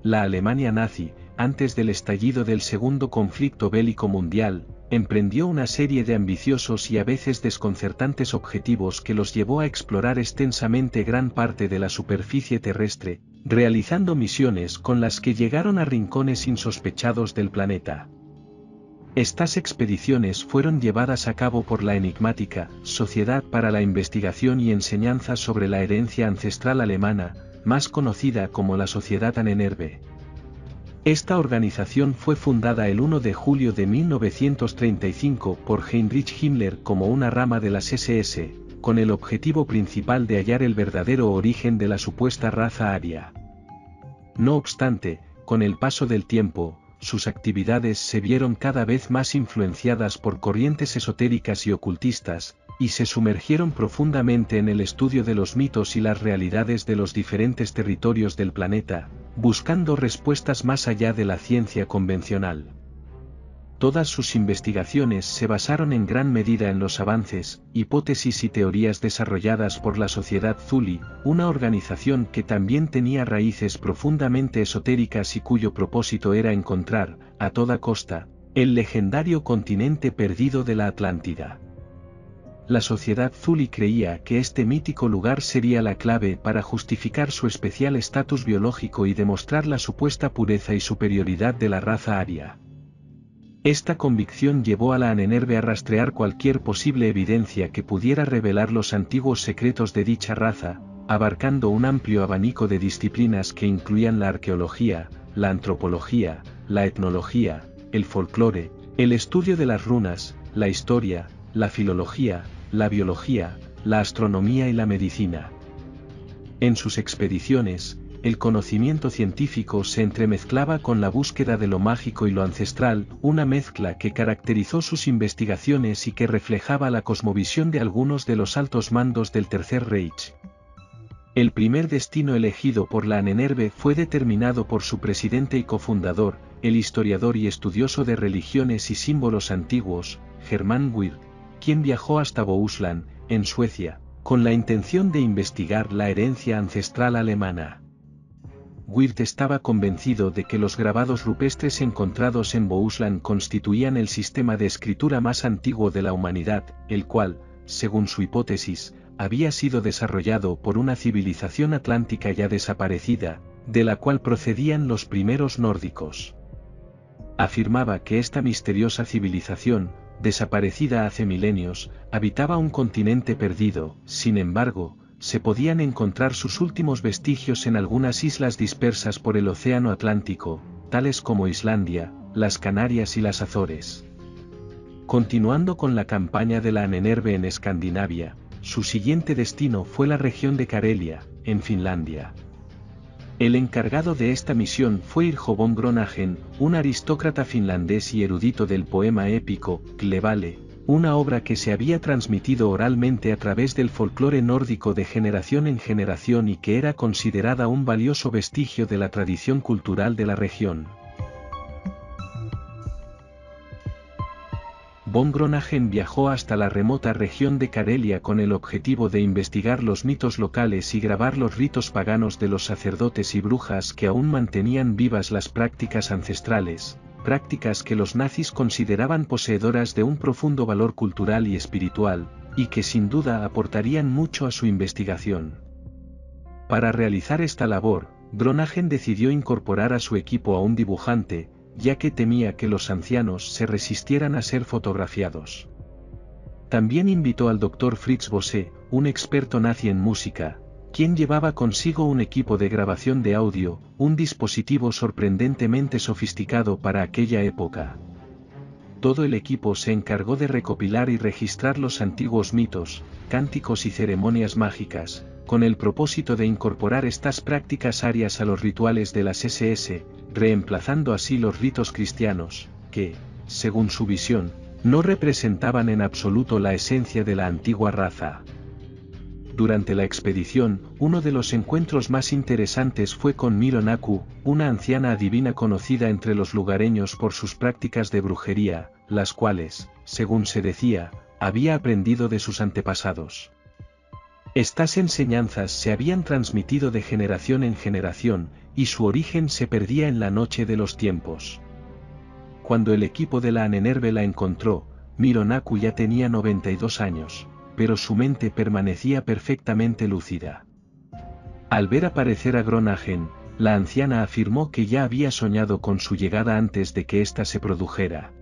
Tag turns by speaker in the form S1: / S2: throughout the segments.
S1: La Alemania nazi, antes del estallido del segundo conflicto bélico mundial, emprendió una serie de ambiciosos y a veces desconcertantes objetivos que los llevó a explorar extensamente gran parte de la superficie terrestre, realizando misiones con las que llegaron a rincones insospechados del planeta. Estas expediciones fueron llevadas a cabo por la enigmática Sociedad para la Investigación y Enseñanza sobre la Herencia Ancestral Alemana, más conocida como la Sociedad Ahnenerbe. Esta organización fue fundada el 1 de julio de 1935 por Heinrich Himmler como una rama de las SS, con el objetivo principal de hallar el verdadero origen de la supuesta raza aria. No obstante, con el paso del tiempo, sus actividades se vieron cada vez más influenciadas por corrientes esotéricas y ocultistas, y se sumergieron profundamente en el estudio de los mitos y las realidades de los diferentes territorios del planeta, buscando respuestas más allá de la ciencia convencional. Todas sus investigaciones se basaron en gran medida en los avances, hipótesis y teorías desarrolladas por la Sociedad Thule, una organización que también tenía raíces profundamente esotéricas y cuyo propósito era encontrar, a toda costa, el legendario continente perdido de la Atlántida. La Sociedad Thule creía que este mítico lugar sería la clave para justificar su especial estatus biológico y demostrar la supuesta pureza y superioridad de la raza aria. Esta convicción llevó a la Ahnenerbe a rastrear cualquier posible evidencia que pudiera revelar los antiguos secretos de dicha raza, abarcando un amplio abanico de disciplinas que incluían la arqueología, la antropología, la etnología, el folclore, el estudio de las runas, la historia, la filología, la biología, la astronomía y la medicina. En sus expediciones, el conocimiento científico se entremezclaba con la búsqueda de lo mágico y lo ancestral, una mezcla que caracterizó sus investigaciones y que reflejaba la cosmovisión de algunos de los altos mandos del Tercer Reich. El primer destino elegido por la Ahnenerbe fue determinado por su presidente y cofundador, el historiador y estudioso de religiones y símbolos antiguos, Hermann Wirth, quien viajó hasta Bohuslän, en Suecia, con la intención de investigar la herencia ancestral alemana. Wirth estaba convencido de que los grabados rupestres encontrados en Bohuslän constituían el sistema de escritura más antiguo de la humanidad, el cual, según su hipótesis, había sido desarrollado por una civilización atlántica ya desaparecida, de la cual procedían los primeros nórdicos. Afirmaba que esta misteriosa civilización, desaparecida hace milenios, habitaba un continente perdido. Sin embargo, se podían encontrar sus últimos vestigios en algunas islas dispersas por el Océano Atlántico, tales como Islandia, las Canarias y las Azores. Continuando con la campaña de la Ahnenerbe en Escandinavia, su siguiente destino fue la región de Carelia, en Finlandia. El encargado de esta misión fue Yrjö von Groningen, un aristócrata finlandés y erudito del poema épico, Kalevala, una obra que se había transmitido oralmente a través del folclore nórdico de generación en generación y que era considerada un valioso vestigio de la tradición cultural de la región. Von Groningen viajó hasta la remota región de Carelia con el objetivo de investigar los mitos locales y grabar los ritos paganos de los sacerdotes y brujas que aún mantenían vivas las prácticas ancestrales, prácticas que los nazis consideraban poseedoras de un profundo valor cultural y espiritual, y que sin duda aportarían mucho a su investigación. Para realizar esta labor, Groningen decidió incorporar a su equipo a un dibujante, ya que temía que los ancianos se resistieran a ser fotografiados. También invitó al Dr. Fritz Bosse, un experto nazi en música, quien llevaba consigo un equipo de grabación de audio, un dispositivo sorprendentemente sofisticado para aquella época. Todo el equipo se encargó de recopilar y registrar los antiguos mitos, cánticos y ceremonias mágicas, con el propósito de incorporar estas prácticas arias a los rituales de las SS, reemplazando así los ritos cristianos, que, según su visión, no representaban en absoluto la esencia de la antigua raza. Durante la expedición, uno de los encuentros más interesantes fue con Miro Naku, una anciana adivina conocida entre los lugareños por sus prácticas de brujería, las cuales, según se decía, había aprendido de sus antepasados. Estas enseñanzas se habían transmitido de generación en generación, y su origen se perdía en la noche de los tiempos. Cuando el equipo de la Ahnenerbe la encontró, Mironaku ya tenía 92 años, pero su mente permanecía perfectamente lúcida. Al ver aparecer a Gronagen, la anciana afirmó que ya había soñado con su llegada antes de que ésta se produjera.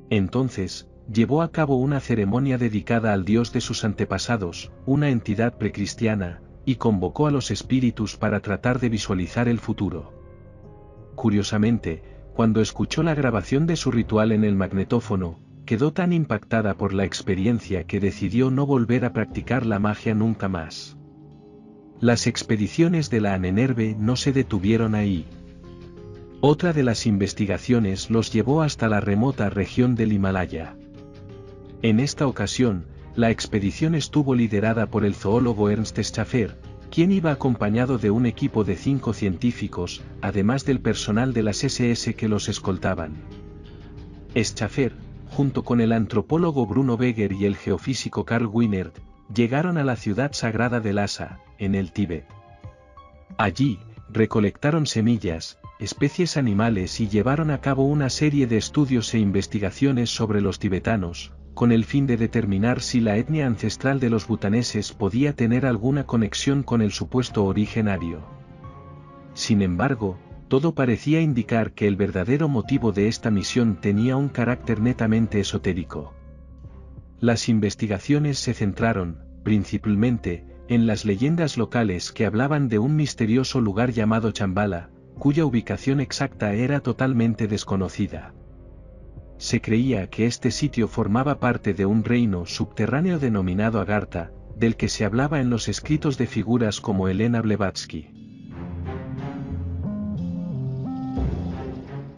S1: Entonces, llevó a cabo una ceremonia dedicada al dios de sus antepasados, una entidad precristiana, y convocó a los espíritus para tratar de visualizar el futuro. Curiosamente, cuando escuchó la grabación de su ritual en el magnetófono, quedó tan impactada por la experiencia que decidió no volver a practicar la magia nunca más. Las expediciones de la Ahnenerbe no se detuvieron ahí. Otra de las investigaciones los llevó hasta la remota región del Himalaya. En esta ocasión, la expedición estuvo liderada por el zoólogo Ernst Schäfer, quien iba acompañado de un equipo de 5 científicos, además del personal de las SS que los escoltaban. Schäfer, junto con el antropólogo Bruno Beger y el geofísico Karl Wienert, llegaron a la ciudad sagrada de Lhasa, en el Tíbet. Allí, recolectaron semillas, especies animales y llevaron a cabo una serie de estudios e investigaciones sobre los tibetanos, con el fin de determinar si la etnia ancestral de los butaneses podía tener alguna conexión con el supuesto origen ario. Sin embargo, todo parecía indicar que el verdadero motivo de esta misión tenía un carácter netamente esotérico. Las investigaciones se centraron, principalmente, en las leyendas locales que hablaban de un misterioso lugar llamado Chambala, cuya ubicación exacta era totalmente desconocida. Se creía que este sitio formaba parte de un reino subterráneo denominado Agartha, del que se hablaba en los escritos de figuras como Elena Blavatsky.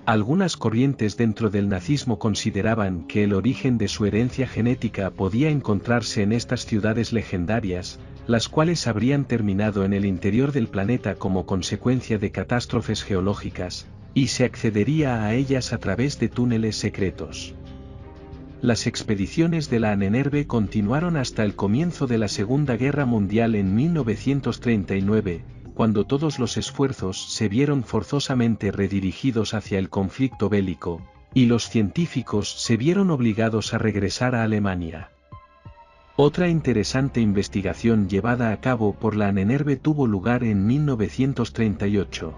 S1: Algunas corrientes dentro del nazismo consideraban que el origen de su herencia genética podía encontrarse en estas ciudades legendarias, las cuales habrían terminado en el interior del planeta como consecuencia de catástrofes geológicas, y se accedería a ellas a través de túneles secretos. Las expediciones de la Ahnenerbe continuaron hasta el comienzo de la Segunda Guerra Mundial en 1939, cuando todos los esfuerzos se vieron forzosamente redirigidos hacia el conflicto bélico, y los científicos se vieron obligados a regresar a Alemania. Otra interesante investigación llevada a cabo por la Ahnenerbe tuvo lugar en 1938.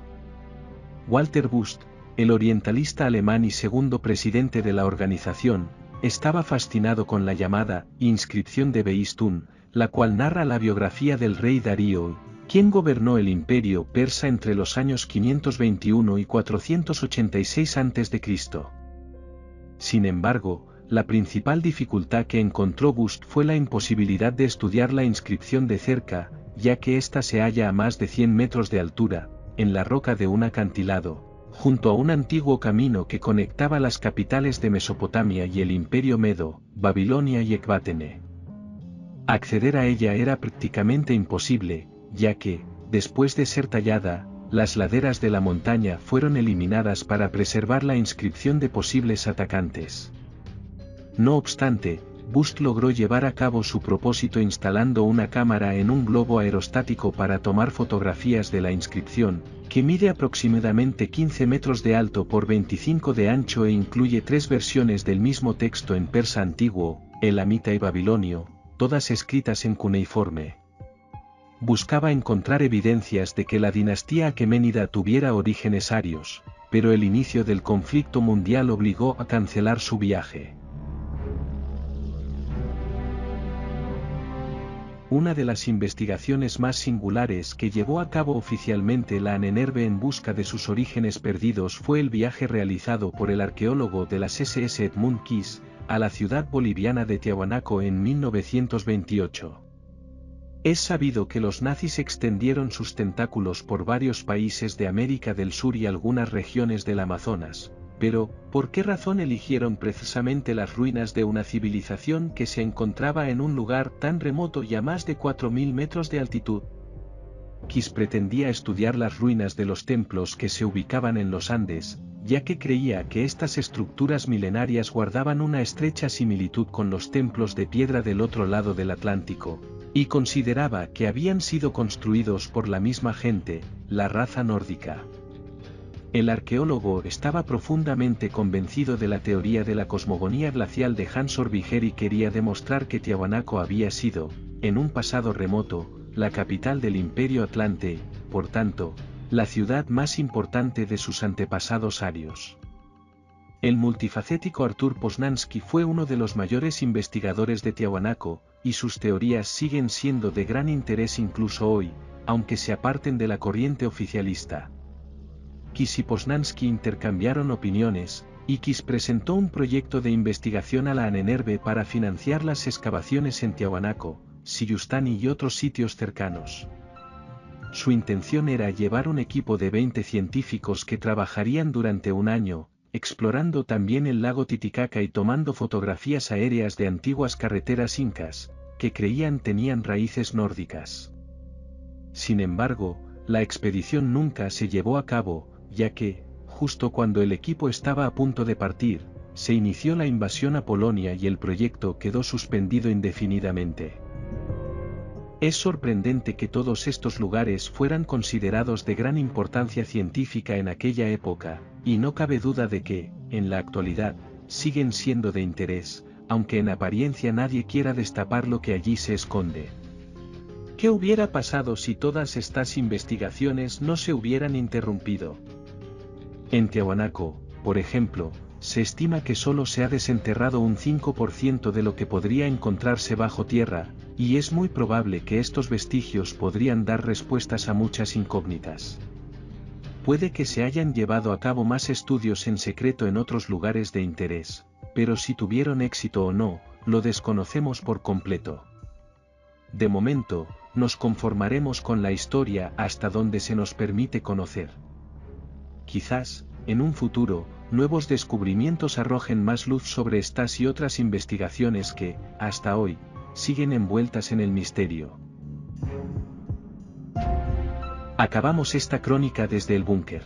S1: Walter Bust, el orientalista alemán y segundo presidente de la organización, estaba fascinado con la llamada inscripción de Behistún, la cual narra la biografía del rey Darío, quien gobernó el imperio persa entre los años 521 y 486 a.C. Sin embargo, la principal dificultad que encontró Bust fue la imposibilidad de estudiar la inscripción de cerca, ya que ésta se halla a más de 100 metros de altura, en la roca de un acantilado, junto a un antiguo camino que conectaba las capitales de Mesopotamia y el imperio medo, Babilonia y Ecbátene. Acceder a ella era prácticamente imposible, ya que, después de ser tallada, las laderas de la montaña fueron eliminadas para preservar la inscripción de posibles atacantes. No obstante, Bust logró llevar a cabo su propósito instalando una cámara en un globo aerostático para tomar fotografías de la inscripción, que mide aproximadamente 15 metros de alto por 25 de ancho e incluye 3 versiones del mismo texto en persa antiguo, elamita y babilonio, todas escritas en cuneiforme. Buscaba encontrar evidencias de que la dinastía aqueménida tuviera orígenes arios, pero el inicio del conflicto mundial obligó a cancelar su viaje. Una de las investigaciones más singulares que llevó a cabo oficialmente la Ahnenerbe en busca de sus orígenes perdidos fue el viaje realizado por el arqueólogo de las SS Edmund Kiss, a la ciudad boliviana de Tiahuanaco en 1928. Es sabido que los nazis extendieron sus tentáculos por varios países de América del Sur y algunas regiones del Amazonas, pero, ¿por qué razón eligieron precisamente las ruinas de una civilización que se encontraba en un lugar tan remoto y a más de 4.000 metros de altitud? Kiss pretendía estudiar las ruinas de los templos que se ubicaban en los Andes, ya que creía que estas estructuras milenarias guardaban una estrecha similitud con los templos de piedra del otro lado del Atlántico, y consideraba que habían sido construidos por la misma gente, la raza nórdica. El arqueólogo estaba profundamente convencido de la teoría de la cosmogonía glacial de Hans Orbiger y quería demostrar que Tiahuanaco había sido, en un pasado remoto, la capital del Imperio Atlante, por tanto, la ciudad más importante de sus antepasados arios. El multifacético Artur Poznański fue uno de los mayores investigadores de Tiahuanaco, y sus teorías siguen siendo de gran interés incluso hoy, aunque se aparten de la corriente oficialista. Kiss y Poznański intercambiaron opiniones, y Kiss presentó un proyecto de investigación a la ANNRB para financiar las excavaciones en Tiahuanaco, Siyustani y otros sitios cercanos. Su intención era llevar un equipo de 20 científicos que trabajarían durante un año, explorando también el lago Titicaca y tomando fotografías aéreas de antiguas carreteras incas, que creían tenían raíces nórdicas. Sin embargo, la expedición nunca se llevó a cabo, ya que, justo cuando el equipo estaba a punto de partir, se inició la invasión a Polonia y el proyecto quedó suspendido indefinidamente. Es sorprendente que todos estos lugares fueran considerados de gran importancia científica en aquella época, y no cabe duda de que, en la actualidad, siguen siendo de interés, aunque en apariencia nadie quiera destapar lo que allí se esconde. ¿Qué hubiera pasado si todas estas investigaciones no se hubieran interrumpido? En Tiahuanaco, por ejemplo, se estima que solo se ha desenterrado un 5% de lo que podría encontrarse bajo tierra, y es muy probable que estos vestigios podrían dar respuestas a muchas incógnitas. Puede que se hayan llevado a cabo más estudios en secreto en otros lugares de interés, pero si tuvieron éxito o no, lo desconocemos por completo. De momento, nos conformaremos con la historia hasta donde se nos permite conocer. Quizás, en un futuro, nuevos descubrimientos arrojen más luz sobre estas y otras investigaciones que, hasta hoy, siguen envueltas en el misterio. Acabamos esta crónica desde el búnker.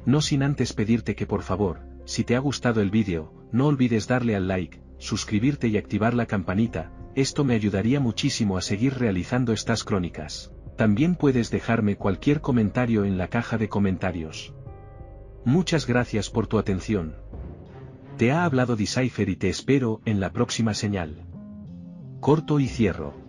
S1: No sin antes pedirte que por favor, si te ha gustado el vídeo, no olvides darle al like, suscribirte y activar la campanita, esto me ayudaría muchísimo a seguir realizando estas crónicas. También puedes dejarme cualquier comentario en la caja de comentarios. Muchas gracias por tu atención. Te ha hablado Decipher y te espero en la próxima señal. Corto y cierro.